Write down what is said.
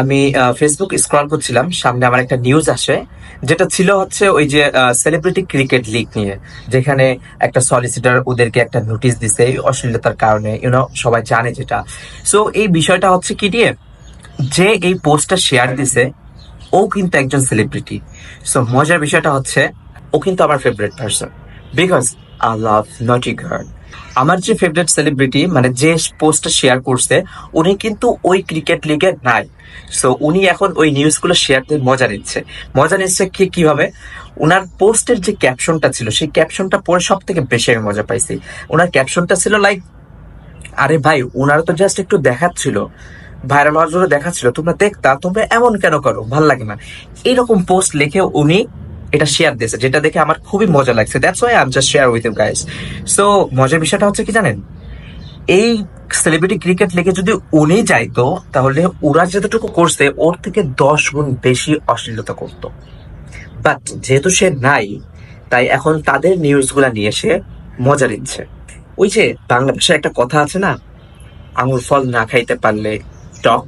আমি Facebook scroll করছিলাম, সামনে আমার একটা নিউজ আসে, যেটা ছিল হচ্ছে ওই যে সেলিব্রিটি ক্রিকেট লিগ নিয়ে, যেখানে একটা সলিসিটার ওদেরকে একটা নোটিশ দিছে এই অশ্লীলতার কারণে, সবাই জানে যেটা। সো এই বিষয়টা হচ্ছে কি দিয়ে, যে এই পোস্টটা শেয়ার দিছে ও কিন্তু একজন সেলিব্রিটি। সো মজার বিষয়টা হচ্ছে ও কিন্তু আমার favourite person, because I love নটি গার্ল। আমার যে ফেভারিট সেলিব্রিটি, মানে যে পোস্টটা শেয়ার করছে, উনি কিন্তু ওই ক্রিকেট লিগে নাই। সো উনি এখন ওই নিউজগুলো শেয়ার দিয়ে মজা নিচ্ছে কিভাবে, ওনার পোস্টের যে ক্যাপশনটা ছিল, সেই ক্যাপশনটা পড়ে সব থেকে বেশি আমি মজা পাইছি। ওনার ক্যাপশনটা ছিল লাইক, আরে ভাই ওনারা তো জাস্ট একটু দেখাচ্ছিল, ভাইরাল হওয়ার জন্য দেখাচ্ছিল, তোমরা দেখতা, তোমরা এমন কেন করো, ভাল লাগে না। এইরকম পোস্ট লিখে উনি এটা শেয়ার দিয়েছে, যেটা দেখে আমার খুবই মজা লাগছে। That's why I am just share with you guys. So মজার বিষয়টা হচ্ছে কি জানেন, এই সেলিব্রিটি ক্রিকেট লিগে যদি উনি যাইতো, তাহলে ওরা যতটুকু করছে ওর থেকে 10 গুণ বেশি অশ্লীলতা করতো। বাট যেহেতু সে নাই, তাই এখন তাদের নিউজগুলা নিয়ে সে মজা নিচ্ছে। ওই যে বাংলা ভাষায় একটা কথা আছে না, আঙুর ফল না খাইতে পারলে টক।